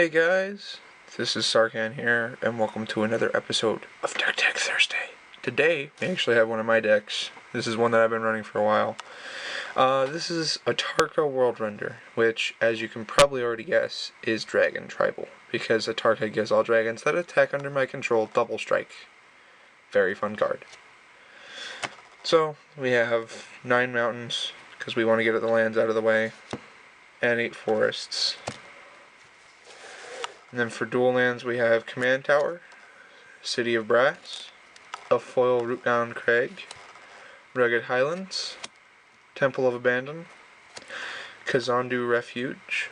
Hey guys, this is Sarkan here, and welcome to another episode of Tech Thursday. Today, we actually have one of my decks. This is one that I've been running for a while. This is Atarka World Render, which, as you can probably already guess, is Dragon Tribal, because Atarka gives all dragons that attack under my control double strike. Very fun card. So, we have 9 mountains, because we want to get the lands out of the way, and 8 forests. And then for dual lands we have Command Tower, City of Brass, a foil Rootbound Crag, Rugged Highlands, Temple of Abandon, Kazandu Refuge,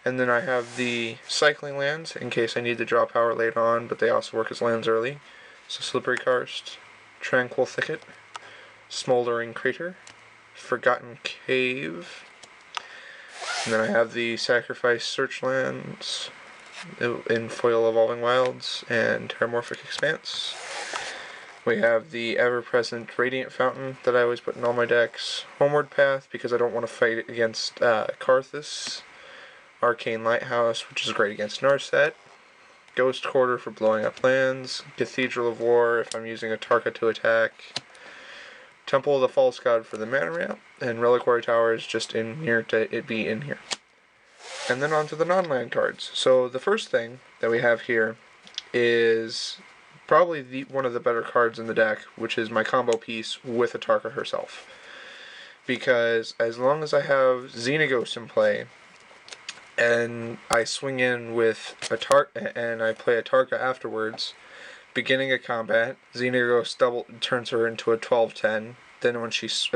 and then I have the cycling lands in case I need to draw power later on, but they also work as lands early. So Slippery Karst, Tranquil Thicket, Smoldering Crater, Forgotten Cave, and then I have the Sacrifice Search lands in Foil Evolving Wilds and Terramorphic Expanse. We have the ever-present Radiant Fountain that I always put in all my decks. Homeward Path because I don't want to fight against Karthus. Arcane Lighthouse, which is great against Narset. Ghost Quarter for blowing up lands. Cathedral of War if I'm using Atarka to attack. Temple of the False God for the mana ramp. And Reliquary Tower is just in here to it be in here. And then on to the non-land cards. So the first thing that we have here is probably one of the better cards in the deck, which is my combo piece with Atarka herself. Because as long as I have Xenagos in play, and I swing in with Atarka, and I play Atarka afterwards, beginning of combat, Xenagos turns her into a 12/10. Then when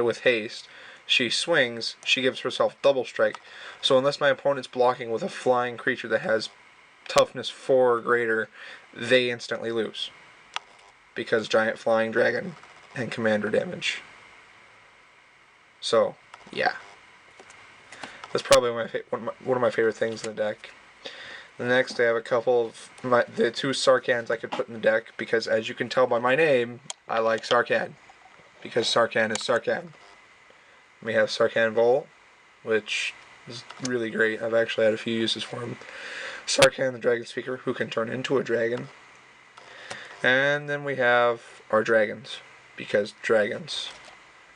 with haste, she swings, she gives herself double strike. So unless my opponent's blocking with a flying creature that has toughness 4 or greater, they instantly lose. Because giant flying dragon and commander damage. So, yeah. That's probably one of my favorite things in the deck. The next, I have a couple of the 2 Sarkans I could put in the deck, because as you can tell by my name, I like Sarkan. Because Sarkan is Sarkan. We have Sarkan Vol, which is really great. I've actually had a few uses for him. Sarkan the Dragon Speaker, who can turn into a dragon. And then we have our dragons, because dragons.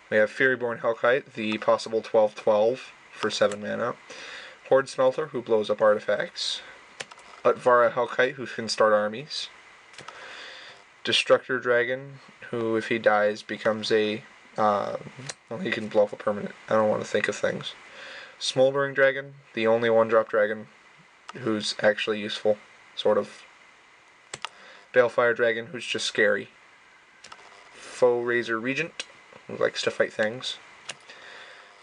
We have Furyborn Hellkite, the possible 12/12 for 7 mana. Horde Smelter, who blows up artifacts. Utvara Hellkite, who can start armies. Destructor Dragon, who if he dies becomes a well, he can blow up a permanent. I don't want to think of things. Smoldering Dragon, the only 1-drop dragon who's actually useful, sort of. Balefire Dragon, who's just scary. Foe Razor Regent, who likes to fight things.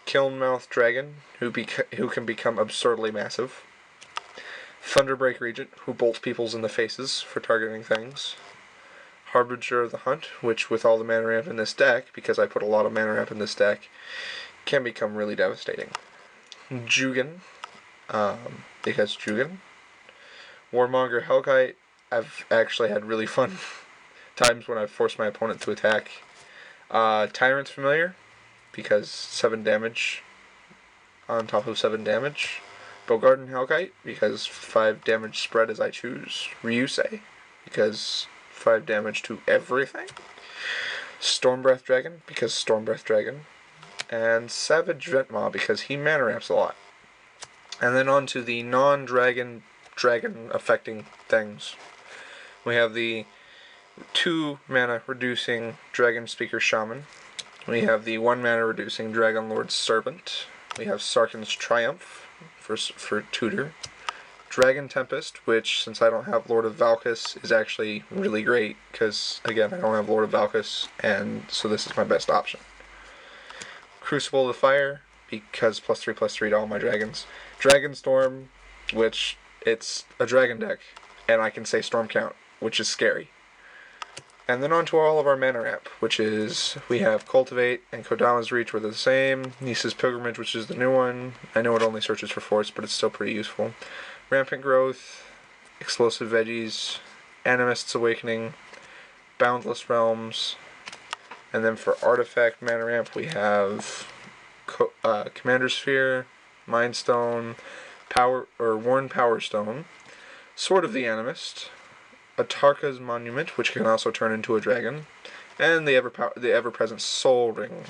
Kilnmouth Dragon, who can become absurdly massive. Thunderbreak Regent, who bolts peoples in the faces for targeting things. Harbinger of the Hunt, which with all the mana ramp in this deck, because I put a lot of mana ramp in this deck, can become really devastating. Jugan, because Jugan. Warmonger Hellkite, I've actually had really fun times when I've forced my opponent to attack. Tyrant's Familiar, because 7 damage on top of 7 damage. Bogarden Hellkite, because 5 damage spread as I choose. Ryusei, because 5 damage to everything. Stormbreath Dragon, because Stormbreath Dragon. And Savage Ventmaw, because he mana ramps a lot. And then on to the non-dragon affecting things. We have the 2 mana reducing Dragon Speaker Shaman. We have the 1 mana reducing Dragon Lord's Servant. We have Sarkhan's Triumph for tutor. Dragon Tempest, which, since I don't have Lord of Valkus, is actually really great, because, again, I don't have Lord of Valkus, and so this is my best option. Crucible of the Fire, because +3/+3 to all my dragons. Dragonstorm, which, it's a dragon deck, and I can say Storm Count, which is scary. And then on to all of our mana ramp, which is, we have Cultivate and Kodama's Reach, were the same. Nisa's Pilgrimage, which is the new one. I know it only searches for force, but it's still pretty useful. Rampant Growth, Explosive Veggies, Animist's Awakening, Boundless Realms, and then for Artifact mana ramp we have Commander Sphere, Mind Stone, Worn Power Stone, Sword of the Animist, Atarka's Monument, which can also turn into a dragon, and the ever-present Soul Ring.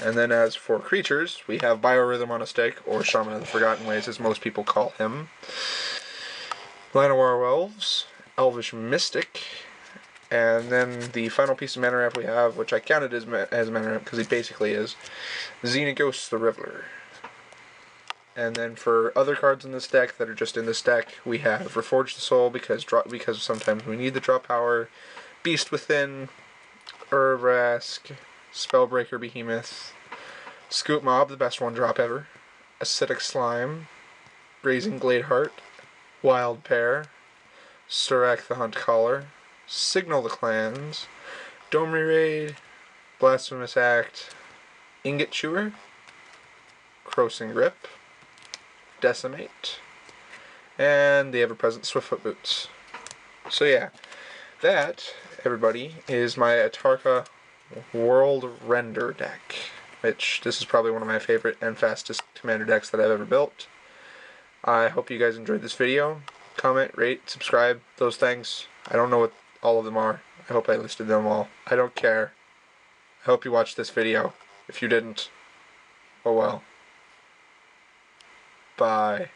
And then as for creatures, we have Biorhythm on a Stake, or Shaman of the Forgotten Ways as most people call him, Llanowar Elves, Elvish Mystic, and then the final piece of mana ramp we have, which I counted as mana ramp because he basically is, Xenagos the Riveler. And then for other cards in this deck that are just in this deck, we have Reforge the Soul because sometimes we need the draw power, Beast Within, Urbrask, Spellbreaker Behemoth, Scoop Mob, the best one-drop ever, Acidic Slime, Brazen Gladeheart, Wild Pear, Surak the Hunt Caller, Signal the Clans, Domri Raid, Blasphemous Act, Ingot Chewer, Crossing Grip, Decimate, and the ever-present Swiftfoot Boots. So yeah, that, everybody, is my Atarka World Render deck, which this is probably one of my favorite and fastest commander decks that I've ever built. I hope you guys enjoyed this video. Comment, rate, subscribe, those things. I don't know what all of them are. I hope I listed them all. I don't care. I hope you watched this video. If you didn't, oh well. Bye.